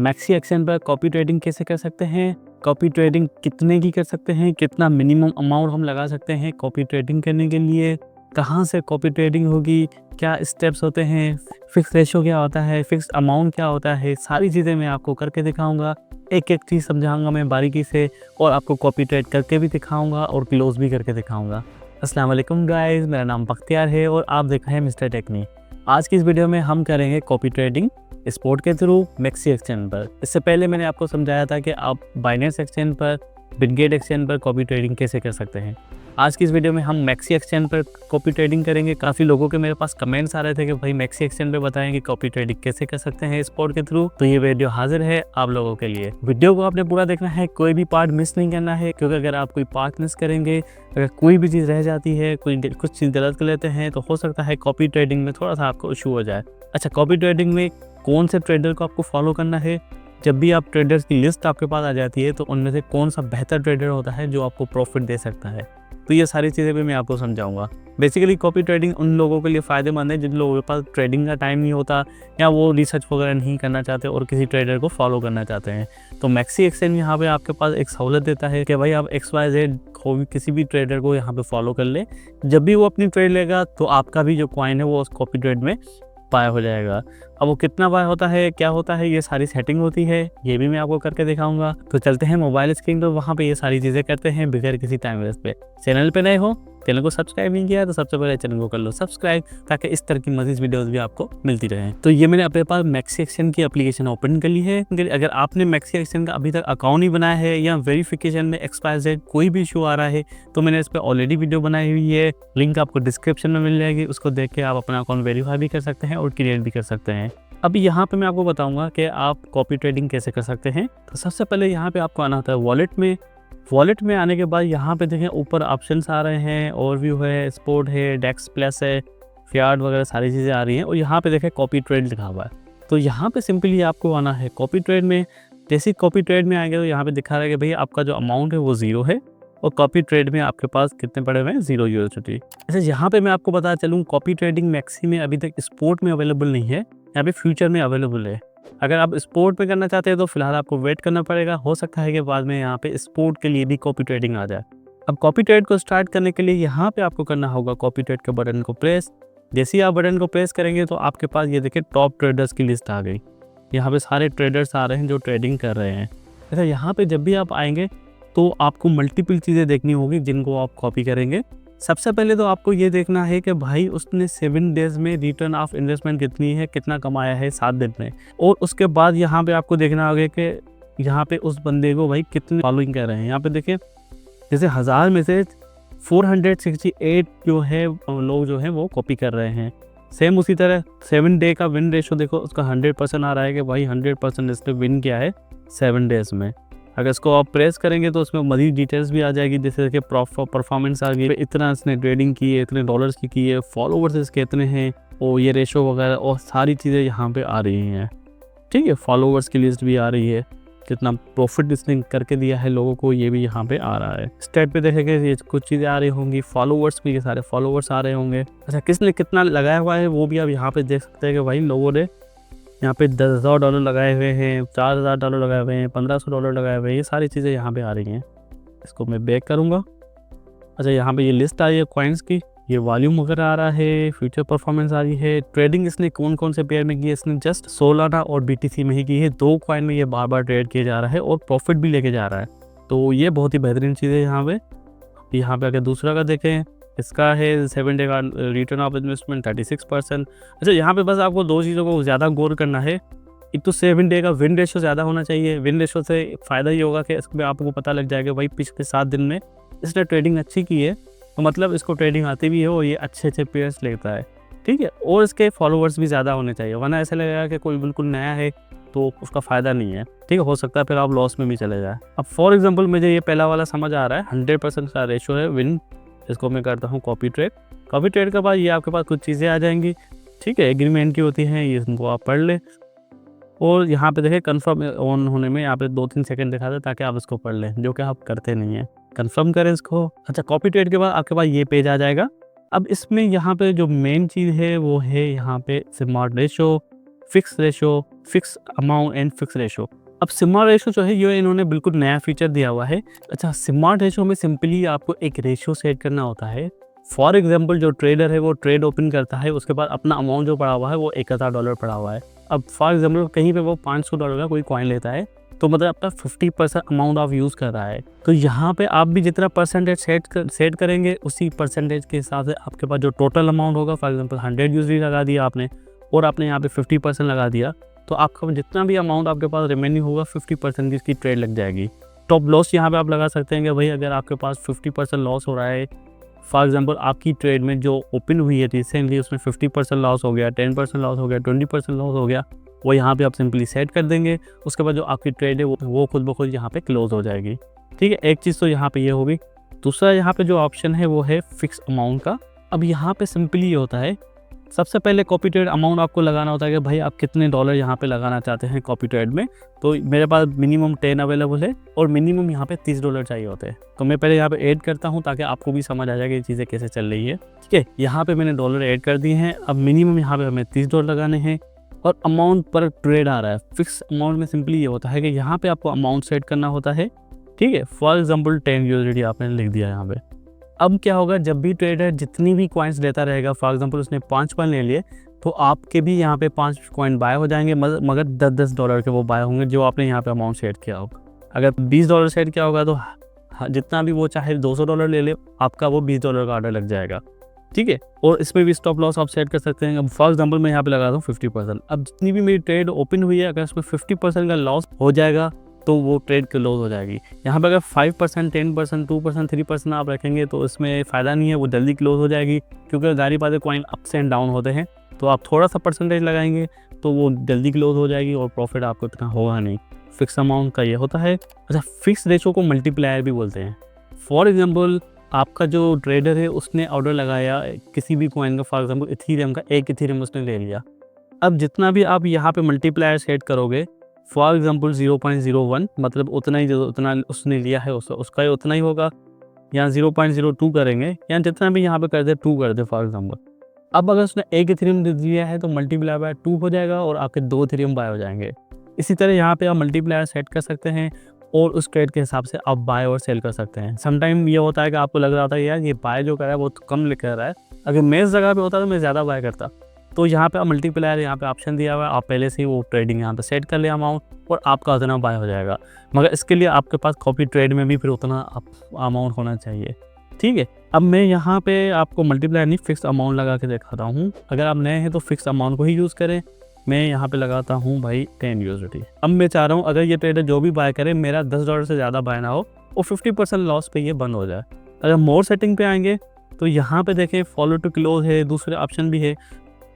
Maxi exchange पर copy trading कैसे कर सकते हैं, कॉपी ट्रेडिंग कितने की कर सकते हैं, कितना मिनिमम अमाउंट हम लगा सकते हैं कॉपी ट्रेडिंग करने के लिए, कहाँ से कॉपी ट्रेडिंग होगी, क्या स्टेप्स होते हैं, फिक्स रेशो क्या होता है, फिक्स अमाउंट क्या होता है, सारी चीज़ें मैं आपको करके दिखाऊंगा। एक एक चीज़ समझाऊंगा मैं बारीकी से और आपको कॉपी ट्रेड करके भी दिखाऊंगा और क्लोज भी करके दिखाऊंगा। अस्सलाम वालेकुम गाइस, मेरा नाम बख्तियार है और आप देख रहे हैं मिस्टर टेक्नी। आज की इस वीडियो में हम करेंगे कॉपी ट्रेडिंग स्पॉट के थ्रू मैक्सी एक्सचेंज पर। इससे पहले मैंने आपको समझाया था कि आप बाइनेंस एक्सचेंज पर, बिटगेट एक्सचेंज पर कॉपी ट्रेडिंग कैसे कर सकते हैं। आज की इस वीडियो में हम मैक्सी एक्सचेंज पर कॉपी ट्रेडिंग करेंगे। काफ़ी लोगों के मेरे पास कमेंट्स आ रहे थे कि भाई मैक्सी एक्सचेंज पे बताएं कि कॉपी ट्रेडिंग कैसे कर सकते हैं स्पॉट के थ्रू। तो ये वीडियो हाजिर है आप लोगों के लिए। वीडियो को आपने पूरा देखना है, कोई भी पार्ट मिस नहीं करना है, क्योंकि अगर आप कोई पार्ट मिस करेंगे, अगर कोई भी चीज़ रह जाती है, कुछ चीज़ गलत कर लेते हैं, तो हो सकता है कॉपी ट्रेडिंग में थोड़ा सा आपको इशू हो जाए। अच्छा, कॉपी ट्रेडिंग में कौन से ट्रेडर को आपको फॉलो करना है, जब भी आप ट्रेडर्स की लिस्ट आपके पास आ जाती है तो उनमें से कौन सा बेहतर ट्रेडर होता है जो आपको प्रॉफिट दे सकता है, तो ये सारी चीज़ें भी मैं आपको समझाऊंगा। बेसिकली कॉपी ट्रेडिंग उन लोगों के लिए फ़ायदेमंद है जिन लोगों के पास ट्रेडिंग का टाइम नहीं होता या वो रिसर्च वगैरह नहीं करना चाहते और किसी ट्रेडर को फॉलो करना चाहते हैं। तो मैक्सी एक्सचेंज यहाँ पे आपके पास एक सहूलत देता है कि भाई आप XYZ किसी भी ट्रेडर को यहाँ पे फॉलो कर ले, जब भी वो अपनी ट्रेड लेगा तो आपका भी जो कॉइन है वो उस कॉपी ट्रेड में बाय हो जाएगा। अब वो कितना बाय होता है, क्या होता है, ये सारी सेटिंग होती है, ये भी मैं आपको करके दिखाऊंगा। तो चलते हैं मोबाइल स्क्रीन, तो वहाँ पे ये सारी चीज़ें करते हैं बगैर किसी टाइम वेस्ट पे। चैनल पे नए हो, चैनल को सब्सक्राइब नहीं किया तो सबसे पहले चैनल को कर लो सब्सक्राइब, ताकि इस तरह की मज़ीद वीडियोस भी आपको मिलती रहे। तो ये मैंने अपने पास मैक्सी एक्सचेंज की एप्लीकेशन ओपन कर ली है। अगर आपने मैक्सी एक्सचेंज का अभी तक अकाउंट नहीं बनाया है या वेरिफिकेशन में XYZ कोई भी इशू आ रहा है, तो मैंने इस पर ऑलरेडी वीडियो बनाई हुई है, लिंक आपको डिस्क्रिप्शन में मिल जाएगी। उसको देख के आप अपना अकाउंट वेरीफाई भी कर सकते हैं और क्रिएट भी कर सकते हैं। अभी यहाँ पे मैं आपको बताऊंगा कि आप कॉपी ट्रेडिंग कैसे कर सकते हैं। तो सबसे पहले यहाँ पे आपको आना होता है वॉलेट में। वॉलेट में आने के बाद यहाँ पे देखें ऊपर ऑप्शंस आ रहे हैं, ओवरव्यू है, स्पॉट है, डेक्स प्लस है, फियाट वगैरह सारी चीज़ें आ रही हैं और यहाँ पे देखें कॉपी ट्रेड लिखा हुआ है। तो यहाँ पे सिंपली आपको आना है कॉपी ट्रेड में। जैसे कॉपी ट्रेड में आएंगे तो यहाँ पे दिखा रहा है कि भाई आपका जो अमाउंट है वो 0 है और कॉपी ट्रेड में आपके पास कितने पड़े हुए हैं, 0 USDT। अच्छा, यहाँ पे मैं आपको बता चलूँ, कॉपी ट्रेडिंग मैक्सी में अभी तक स्पॉट में अवेलेबल नहीं है, यहाँ पे फ्यूचर में अवेलेबल है। अगर आप स्पोर्ट पे करना चाहते हैं तो फिलहाल आपको वेट करना पड़ेगा, हो सकता है कि बाद में यहाँ पे स्पोर्ट के लिए भी कॉपी ट्रेडिंग आ जाए। अब कॉपी ट्रेड को स्टार्ट करने के लिए यहाँ पे आपको करना होगा कॉपी ट्रेड के बटन को प्रेस। जैसे ही आप बटन को प्रेस करेंगे तो आपके पास ये देखिए टॉप ट्रेडर्स की लिस्ट आ गई। यहाँ पे सारे ट्रेडर्स आ रहे हैं जो ट्रेडिंग कर रहे हैं। अच्छा, यहाँ पे जब भी आप आएंगे तो आपको मल्टीपल चीज़ें देखनी होगी जिनको आप कॉपी करेंगे। सबसे पहले तो आपको ये देखना है कि भाई उसने 7 डेज़ में रिटर्न ऑफ इन्वेस्टमेंट कितनी है, कितना कमाया है 7 दिन में। और उसके बाद यहाँ पे आपको देखना होगा कि यहाँ पे उस बंदे को भाई कितने फॉलोइंग कर रहे हैं। यहाँ पे देखिए जैसे 1000 में से 468 जो है लोग जो हैं वो कॉपी कर रहे हैं। सेम उसी तरह 7 डे का विन रेशो देखो, उसका 100% आ रहा है कि भाई 100% इसने विन किया है 7 डेज़ में। अगर इसको आप प्रेस करेंगे तो उसमें मज़ीद डिटेल्स भी आ जाएगी, जैसे कि परफॉर्मेंस आ गई, इतना इसने ट्रेडिंग की है, इतने डॉलर्स की है, फॉलोवर्स इसके इतने हैं और ये रेशो वगैरह और सारी चीज़ें यहाँ पे आ रही हैं। ठीक है, फॉलोवर्स की लिस्ट भी आ रही है, कितना प्रॉफिट इसने करके दिया है लोगों को, ये भी यहाँ पे आ रहा है। स्टेट पे देखेंगे ये कुछ चीज़ें आ रही होंगी, फॉलोवर्स भी, ये सारे फॉलोवर्स आ रहे होंगे। अच्छा, किसने कितना लगाया हुआ है वो भी आप यहाँ पे देख सकते हैं कि भाई लोगों ने यहाँ पे $10,000 लगाए हुए हैं, $4,000 लगाए हुए हैं, $1,500 लगाए हुए हैं, ये सारी चीज़ें यहाँ पे आ रही हैं। इसको मैं बैक करूँगा। अच्छा, यहाँ पे ये लिस्ट आ रही है कॉइन्स की, ये वॉल्यूम वगैरह आ रहा है, फ्यूचर परफॉर्मेंस आ रही है, ट्रेडिंग इसने कौन कौन से पेयर में की है, इसने जस्ट सोलाना और BTC में ही की है। 2 कॉइन में ये बार बार ट्रेड किया जा रहा है और प्रॉफिट भी लेके जा रहा है, तो ये बहुत ही बेहतरीन चीज़ है। यहाँ पे अगर दूसरा का देखें, इसका है 7 डे का रिटर्न ऑफ इन्वेस्टमेंट 36%। अच्छा, यहाँ पे बस आपको 2 चीज़ों को ज़्यादा गौर करना है। एक तो 7 डे का विन रेशो ज़्यादा होना चाहिए। विन रेशो से फ़ायदा ये होगा कि इसमें आपको पता लग जाएगा भाई पिछले 7 दिन में इसने ट्रेडिंग अच्छी की है, तो मतलब इसको ट्रेडिंग आती भी है और ये अच्छे पेयर्स लेता है। ठीक है, और इसके फॉलोवर्स भी ज़्यादा होने चाहिए, वरना ऐसा लगेगा कि कोई बिल्कुल नया है तो उसका फ़ायदा नहीं है। ठीक है, हो सकता है फिर आप लॉस में भी चले जाए। अब फॉर एग्जांपल मुझे ये पहला वाला समझ आ रहा है, 100% का रेशो है विन। इसको मैं करता हूँ कॉपी ट्रेड। कॉपी ट्रेड के बाद ये आपके पास कुछ चीज़ें आ जाएंगी, ठीक है, एग्रीमेंट की होती हैं, ये इनको आप पढ़ लें। और यहाँ पे देखिए कंफर्म ऑन होने में यहाँ पे 2-3 सेकंड दिखा दे ताकि आप इसको पढ़ लें, जो कि आप करते नहीं हैं। कंफर्म करें इसको। अच्छा, कॉपी ट्रेड के बाद आपके पास ये पेज आ जाएगा। अब इसमें यहाँ पे जो मेन चीज़ है वो है यहाँ पे smart ratio, fix ratio, fix amount and fix ratio. अब स्मार्ट रेशो जो है ये इन्होंने बिल्कुल नया फीचर दिया हुआ है। अच्छा, स्मार्ट रेशो में सिंपली आपको एक रेशो सेट करना होता है। फॉर एग्जांपल जो ट्रेडर है वो ट्रेड ओपन करता है, उसके बाद अपना अमाउंट जो पड़ा हुआ है वो $1000 पड़ा हुआ है। अब फॉर एग्जांपल कहीं पे वो $500 का कोई कॉइन लेता है, तो मतलब अपना 50% अमाउंट ऑफ यूज़ कर रहा है। तो यहाँ पे आप भी जितना परसेंटेज सेट करेंगे उसी परसेंटेज के हिसाब से आपके पास जो टोटल अमाउंट होगा, फॉर एग्जांपल 100 यूएसडी लगा दिया आपने और आपने यहाँ पे 50% लगा दिया, तो आपका जितना भी अमाउंट आपके पास रिमेनिंग होगा 50% की इसकी ट्रेड लग जाएगी। टॉप लॉस यहाँ पे आप लगा सकते हैं कि भाई अगर आपके पास 50% लॉस हो रहा है, फॉर एग्जांपल आपकी ट्रेड में जो ओपन हुई है रिसेंटली उसमें 50% लॉस हो गया, 10% लॉस हो गया, 20% लॉस हो गया, वो यहाँ पे आप सिंपली सेट कर देंगे। उसके बाद जो आपकी ट्रेड है वो खुद ब खुद यहाँ पे क्लोज हो जाएगी। ठीक है, एक चीज़ तो यहाँ पे ये होगी। दूसरा यहाँ पे जो ऑप्शन है वो है फिक्स अमाउंट का। अब यहाँ पे सिंपली ये होता है, सबसे पहले कॉपी ट्रेड अमाउंट आपको लगाना होता है कि भाई आप कितने डॉलर यहाँ पे लगाना चाहते हैं कॉपी ट्रेड में। तो मेरे पास मिनिमम 10 अवेलेबल है और मिनिमम यहाँ पे $30 चाहिए होते हैं। तो मैं पहले यहाँ पे ऐड करता हूँ ताकि आपको भी समझ आ जाए कि ये चीज़ें कैसे चल रही है। ठीक है, यहाँ पे मैंने डॉलर ऐड कर दिए हैं। अब मिनिमम यहाँ पे हमें $30 लगाने हैं और अमाउंट पर ट्रेड आ रहा है। फिक्स अमाउंट में सिंपली ये होता है कि यहाँ पे आपको अमाउंट सेट करना होता है। ठीक है, फॉर एग्जाम्पल 10 यूएसडी आपने लिख दिया यहाँ पे। अब क्या होगा, जब भी ट्रेडर जितनी भी कॉइन्स लेता रहेगा, फॉर एग्जांपल उसने 5 कॉइन ले लिए, तो आपके भी यहाँ पे 5 कॉइन बाय हो जाएंगे, मगर $10 के वो बाय होंगे जो आपने यहाँ पे अमाउंट सेट किया होगा। अगर $20 सेट किया होगा तो जितना भी वो चाहे $200 ले ले, आपका वो $20 का ऑर्डर लग जाएगा। ठीक है, और इसमें भी स्टॉप लॉस आप सेट कर सकते हैं। अब फॉर एग्जांपल मैं यहाँ पे लगाता हूँ 50%। अब जितनी भी मेरी ट्रेड ओपन हुई है, अगर उसमें 50% का लॉस हो जाएगा तो वो ट्रेड क्लोज हो जाएगी। यहाँ पे अगर 5%, 10%, 2%, 3% आप रखेंगे तो इसमें फ़ायदा नहीं है, वो जल्दी क्लोज हो जाएगी। क्योंकि जारी बात है कॉइन अप्स एंड डाउन होते हैं, तो आप थोड़ा सा परसेंटेज लगाएंगे तो वो जल्दी क्लोज हो जाएगी और प्रॉफिट आपको इतना होगा नहीं। फिक्स अमाउंट का ये होता है। अच्छा, फिक्स रेशो को मल्टीप्लायर भी बोलते हैं। फॉर एग्जाम्पल आपका जो ट्रेडर है उसने ऑर्डर लगाया किसी भी कॉइन का, फॉर एग्जाम्पल इथीरियम का, एक इथीरियम उसने ले लिया। अब जितना भी आप यहाँ पे मल्टीप्लायर सेट करोगे, फॉर एग्जाम्पल 0.01 मतलब उतना उसने लिया है उसका ही उतना ही होगा, या 0.02 करेंगे, या जितना भी यहाँ पे कर दे 2 कर दे फॉर एग्जाम्पल। अब अगर उसने एक इथेरियम दे दिया है तो मल्टीप्लाई बाय 2 हो जाएगा और आपके 2 इथेरियम बाय हो जाएंगे। इसी तरह यहाँ पे आप मल्टीप्लायर सेट कर सकते हैं और उस ट्रेड के हिसाब से आप बाय और सेल कर सकते हैं। समटाइम ये होता है कि आपको लग रहा था यार ये बाय जो कर रहा है वो तो कम लिख रहा है, अगर मैं इस जगह पे होता तो मैं ज़्यादा बाय करता। तो यहाँ पे आप मल्टीप्लायर यहाँ पे ऑप्शन दिया हुआ है, आप पहले से ही वो ट्रेडिंग यहाँ पे सेट कर ले अमाउंट और आपका उतना बाय हो जाएगा। मगर इसके लिए आपके पास कॉपी ट्रेड में भी फिर उतना अमाउंट होना चाहिए। ठीक है, अब मैं यहाँ पे आपको मल्टीप्लायर नहीं फिक्स अमाउंट लगा के दिखाता हूँ। अगर आप नए हैं तो फिक्स अमाउंट को ही यूज़ करें। मैं यहाँ पे लगाता हूँ भाई 10 यूएसडी। अब मैं चाह रहा हूँ अगर ये ट्रेडर जो भी बाय करे मेरा $10 से ज़्यादा बाय ना हो और 50% लॉस पे ये बंद हो जाए। अगर मोर सेटिंग पे आएंगे तो यहाँ पे देखें फॉलो टू क्लोज है, दूसरे ऑप्शन भी है,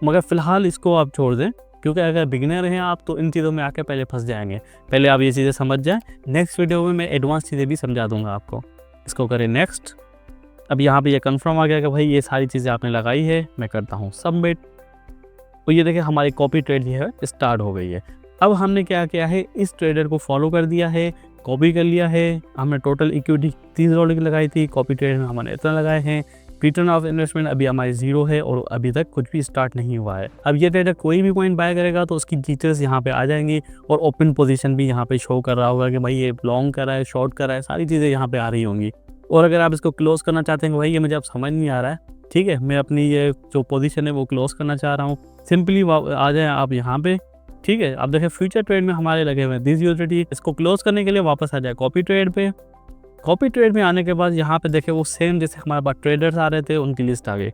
मगर फ़िलहाल इसको आप छोड़ दें क्योंकि अगर बिगिनर हैं आप तो इन चीज़ों में आके पहले फंस जाएंगे। पहले आप ये चीज़ें समझ जाएं, नेक्स्ट वीडियो में मैं एडवांस चीज़ें भी समझा दूंगा आपको। इसको करें नेक्स्ट। अब यहाँ पे ये कंफर्म आ गया कि भाई ये सारी चीज़ें आपने लगाई है, मैं करता हूँ सबमिट। तो ये देखिए हमारी कॉपी ट्रेड जो है स्टार्ट हो गई है। अब हमने क्या किया है, इस ट्रेडर को फॉलो कर दिया है, कॉपी कर लिया है। हमने टोटल इक्विटी $30 की लगाई थी, कॉपी ट्रेड में हमने इतना लगाए हैं। रिटर्न ऑफ इन्वेस्टमेंट अभी हमारी 0 है और अभी तक कुछ भी स्टार्ट नहीं हुआ है। अब ये ट्रेडर कोई भी पॉइंट बाय करेगा तो उसकी डिटेल्स यहाँ पे आ जाएंगी और ओपन पोजीशन भी यहाँ पे शो कर रहा होगा कि भाई ये लॉन्ग कर रहा है, शॉर्ट कर रहा है, सारी चीज़ें यहाँ पे आ रही होंगी। और अगर आप इसको क्लोज करना चाहते हैं भाई ये मुझे अब समझ नहीं आ रहा है, ठीक है, मैं अपनी ये जो पोजीशन है वो क्लोज करना चाह रहा हूँ, सिंपली आ जाए आप यहाँ पे। ठीक है, आप देखें फ्यूचर ट्रेड में हमारे लगे हुए हैं दिस यूटिलिटी। इसको क्लोज करने के लिए वापस आ जाए कॉपी ट्रेड पे। कॉपी ट्रेड में आने के बाद यहाँ पे देखें वो सेम जैसे हमारे पास ट्रेडर्स आ रहे थे उनकी लिस्ट आ गई।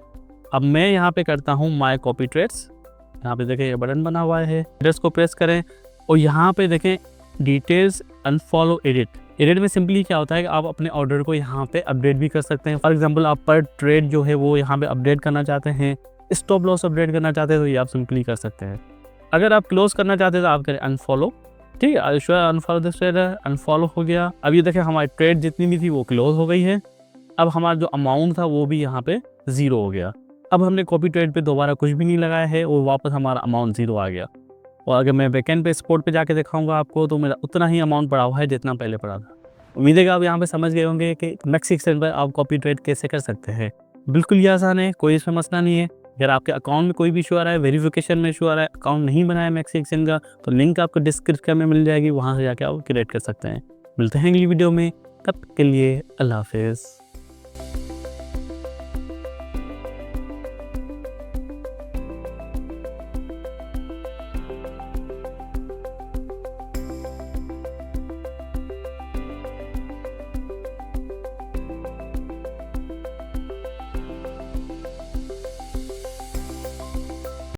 अब मैं यहाँ पे करता हूँ माय कॉपी ट्रेड्स। यहाँ पे देखें ये बटन बना हुआ है, ट्रेड्स को प्रेस करें और यहाँ पे देखें डिटेल्स अनफॉलो एडिट। एडिट में सिंपली क्या होता है कि आप अपने ऑर्डर को यहाँ पे अपडेट भी कर सकते हैं। फॉर एग्जांपल आप पर ट्रेड जो है वो यहाँ पे अपडेट करना चाहते हैं, स्टॉप लॉस अपडेट करना चाहते हैं तो ये आप सिंपली कर सकते हैं। अगर आप क्लोज करना चाहते हैं तो आप करें अनफॉलो। ठीक है, अनफॉलो दिस ट्रेडर, अनफॉलो हो गया। अब ये देखें हमारी ट्रेड जितनी भी थी वो क्लोज हो गई है। अब हमारा जो अमाउंट था वो भी यहाँ पे 0 हो गया। अब हमने कॉपी ट्रेड पे दोबारा कुछ भी नहीं लगाया है और वापस हमारा अमाउंट 0 आ गया। और अगर मैं बैकएंड पे स्पॉट पे जाके दिखाऊंगा आपको तो मेरा उतना ही अमाउंट पड़ा हुआ है जितना पहले पड़ा था। उम्मीद है कि आप यहाँ पे समझ गए होंगे कि मैक्स एक्सचेंज पर आप कॉपी ट्रेड कैसे कर सकते हैं। बिल्कुल ही आसान है, कोई इसमें मसला नहीं है। अगर आपके अकाउंट में कोई भी इशू आ रहा है, वेरिफिकेशन में इशू आ रहा है, अकाउंट नहीं बनाया मैक्सी एक्सचेंज का, तो लिंक आपको डिस्क्रिप्शन में मिल जाएगी, वहाँ से जाके आप क्रिएट कर सकते हैं। मिलते हैं अगली वीडियो में, तब तक के लिए अल्लाह हाफिज़।